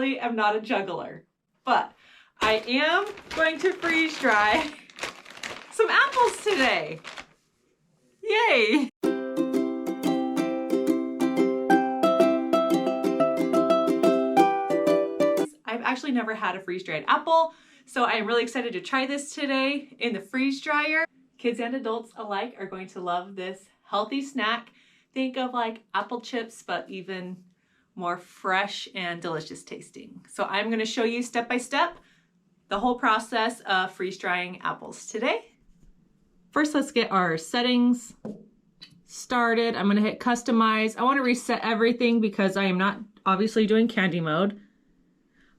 really am not a juggler, but I am going to freeze dry some apples today. Yay! I've actually never had a freeze-dried apple, so I'm really excited to try this today in the freeze dryer. Kids and adults alike are going to love this healthy snack. Think of like apple chips, but even more fresh and delicious tasting. So I'm going to show you step by step the whole process of freeze drying apples today. First, let's get our settings started. I'm going to hit customize. I want to reset everything because I am not obviously doing candy mode.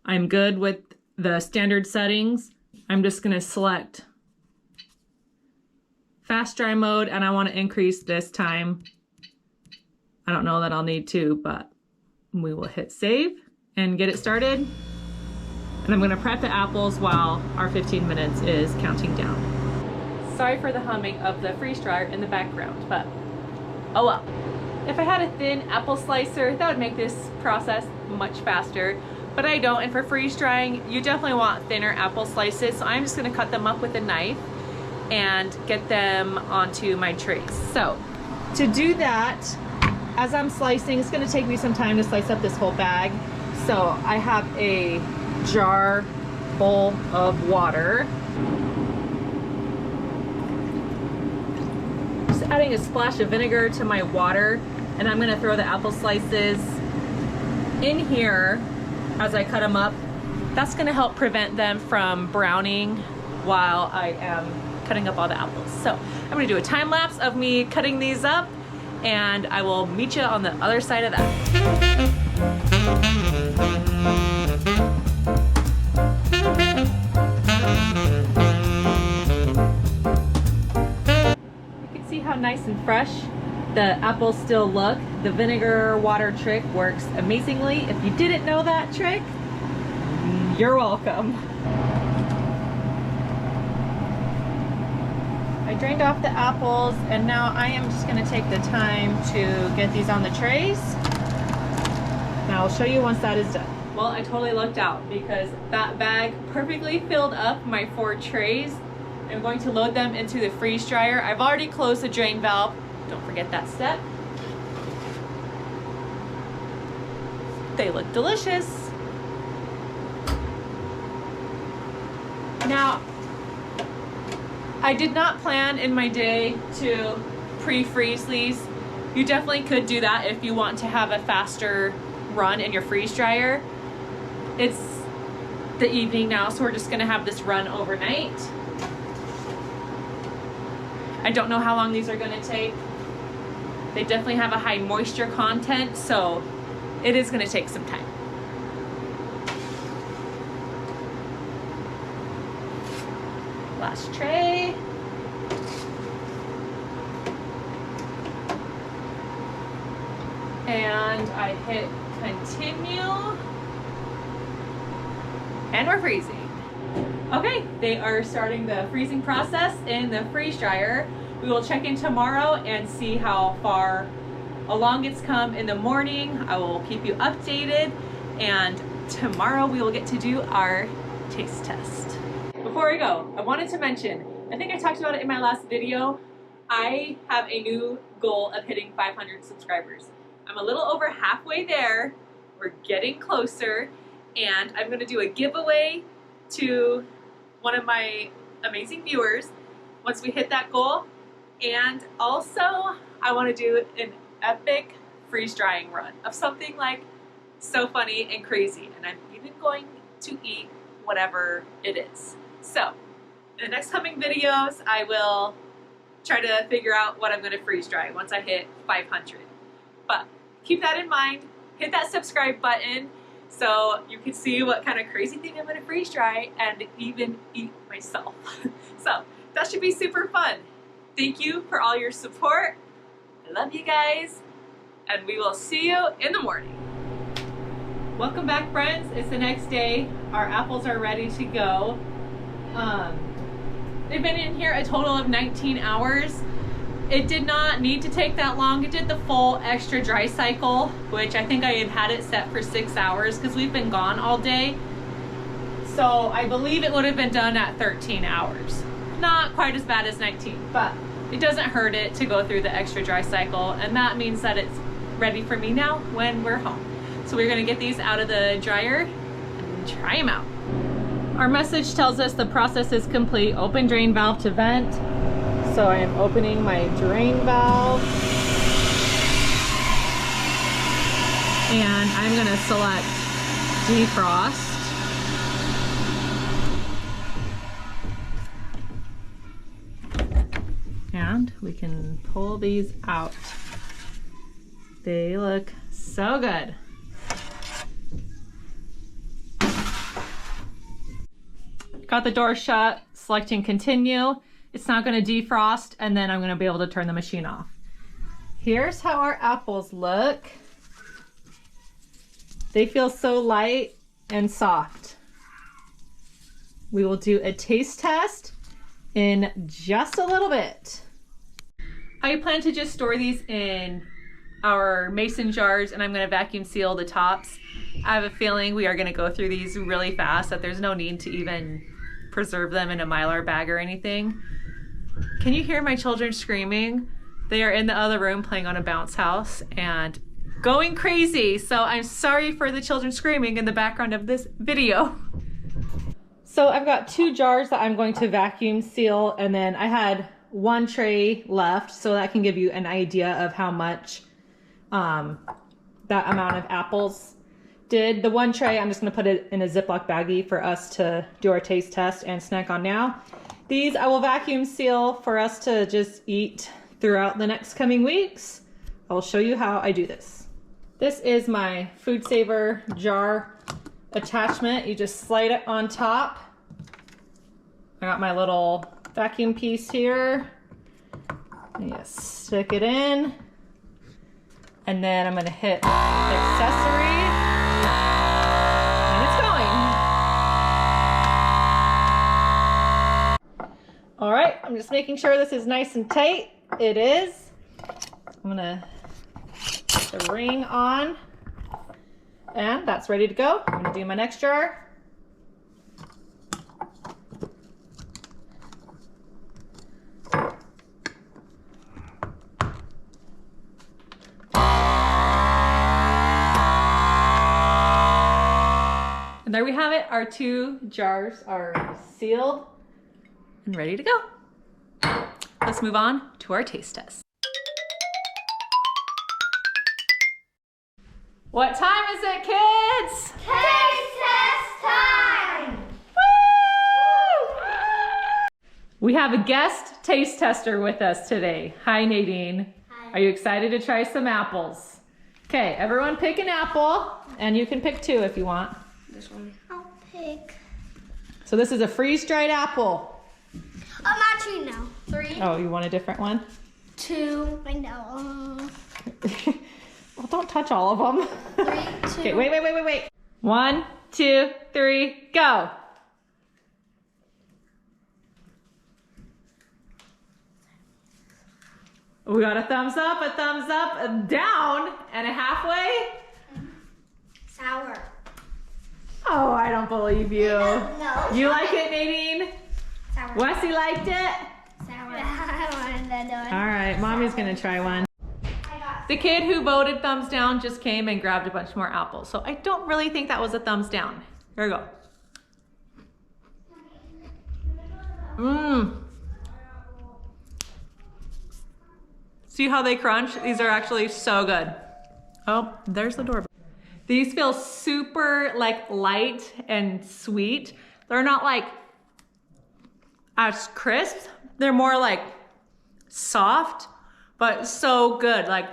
I'm good with the standard settings. I'm just going to select fast dry mode, and I want to increase this time. I don't know that I'll need to, but we will hit save and get it started. And I'm going to prep the apples while our 15 minutes is counting down. Sorry for the humming of the freeze dryer in the background, but oh well. If I had a thin apple slicer, that would make this process much faster, but I don't. And for freeze drying, you definitely want thinner apple slices, so I'm just going to cut them up with a knife and get them onto my trays. So to do that, as I'm slicing, it's going to take me some time to slice up this whole bag. So I have a jar full of water. Just adding a splash of vinegar to my water, and I'm going to throw the apple slices in here as I cut them up. That's going to help prevent them from browning while I am cutting up all the apples. So I'm going to do a time lapse of me cutting these up, and I will meet you on the other side of that. You can see how nice and fresh the apples still look. The vinegar water trick works amazingly. If you didn't know that trick, you're welcome. I drained off the apples, and now I am just going to take the time to get these on the trays. And I'll show you once that is done. Well, I totally lucked out because that bag perfectly filled up my 4 trays. I'm going to load them into the freeze dryer. I've already closed the drain valve. Don't forget that step. They look delicious. Now, I did not plan in my day to pre-freeze these. You definitely could do that if you want to have a faster run in your freeze dryer. It's the evening now, so we're just gonna have this run overnight. I don't know how long these are gonna take. They definitely have a high moisture content, so it is gonna take some time. Last tray. And I hit continue. And we're freezing. Okay, they are starting the freezing process in the freeze dryer. We will check in tomorrow and see how far along it's come in the morning. I will keep you updated, and tomorrow we will get to do our taste test. Before I go, I wanted to mention, I think I talked about it in my last video, I have a new goal of hitting 500 subscribers. I'm a little over halfway there. We're getting closer, and I'm going to do a giveaway to one of my amazing viewers once we hit that goal. And also, I want to do an epic freeze drying run of something like so funny and crazy, and I'm even going to eat whatever it is. So in the next coming videos, I will try to figure out what I'm going to freeze dry once I hit 500. But keep that in mind. Hit that subscribe button so you can see what kind of crazy thing I'm going to freeze dry and even eat myself. So that should be super fun. Thank you for all your support. I love you guys, and we will see you in the morning. Welcome back, friends. It's the next day. Our apples are ready to go. They've been in here a total of 19 hours. It did not need to take that long. It did the full extra dry cycle, which I think I had it set for 6 hours because we've been gone all day. So I believe it would have been done at 13 hours. Not quite as bad as 19, but it doesn't hurt it to go through the extra dry cycle, and that means that it's ready for me now when we're home. So we're gonna get these out of the dryer and try them out. Our message tells us the process is complete. Open drain valve to vent. So I am opening my drain valve. And I'm gonna select defrost. And we can pull these out. They look so good. Got the door shut, selecting continue. It's not gonna defrost, and then I'm gonna be able to turn the machine off. Here's how our apples look. They feel so light and soft. We will do a taste test in just a little bit. I plan to just store these in our mason jars, and I'm gonna vacuum seal the tops. I have a feeling we are gonna go through these really fast, that there's no need to even preserve them in a Mylar bag or anything. Can you hear my children screaming? They are in the other room playing on a bounce house and going crazy. So I'm sorry for the children screaming in the background of this video. So I've got 2 jars that I'm going to vacuum seal, and then I had 1 tray left, so that can give you an idea of how much that amount of apples did. The 1 tray, I'm just gonna put it in a Ziploc baggie for us to do our taste test and snack on now. These I will vacuum seal for us to just eat throughout the next coming weeks. I'll show you how I do this. This is my Food Saver jar attachment. You just slide it on top. I got my little vacuum piece here. You just stick it in. And then I'm gonna hit accessory. And it's going. All right, I'm just making sure this is nice and tight. It is. I'm gonna put the ring on. And that's ready to go. I'm gonna do my next jar. And there we have it. Our 2 jars are sealed and ready to go. Let's move on to our taste test. What time is it, kids? Taste test time! Woo! We have a guest taste tester with us today. Hi, Nadine. Hi. Are you excited to try some apples? Okay, everyone pick an apple, and you can pick 2 if you want. This one. I'll pick. So this is a freeze-dried apple. Actually, no. 3. Oh, you want a different one? 2. I know. Well, don't touch all of them. 3, 2. Okay, wait. 1, 2, 3, go. We got a thumbs up, a down, and a halfway. Sour. Oh, I don't believe you. No. You like it, Nadine? Sour. Wesley liked it? Sour. I wanted that one. All right, Mommy's gonna try one. I got The kid who voted thumbs down just came and grabbed a bunch more apples. So I don't really think that was a thumbs down. Here we go. Mmm. See how they crunch? These are actually so good. Oh, there's the doorbell. These feel super like light and sweet. They're not like as crisp. They're more like soft, but so good. Like,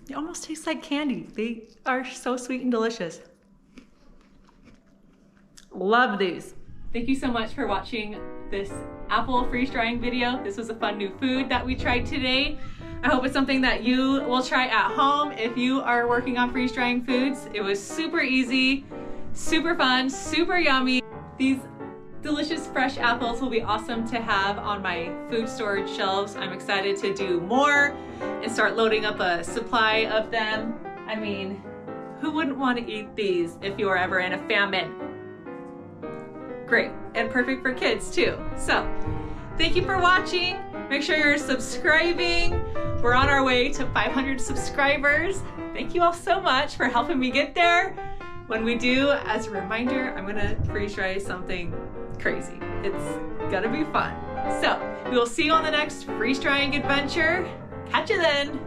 they almost taste like candy. They are so sweet and delicious. Love these. Thank you so much for watching this apple freeze drying video. This was a fun new food that we tried today. I hope it's something that you will try at home if you are working on freeze drying foods. It was super easy, super fun, super yummy. These delicious fresh apples will be awesome to have on my food storage shelves. I'm excited to do more and start loading up a supply of them. I mean, who wouldn't want to eat these if you are ever in a famine? Great, and perfect for kids too. So, thank you for watching. Make sure you're subscribing. We're on our way to 500 subscribers. Thank you all so much for helping me get there. When we do, as a reminder, I'm gonna freeze dry something crazy. It's gonna be fun. So, we will see you on the next freeze drying adventure. Catch you then.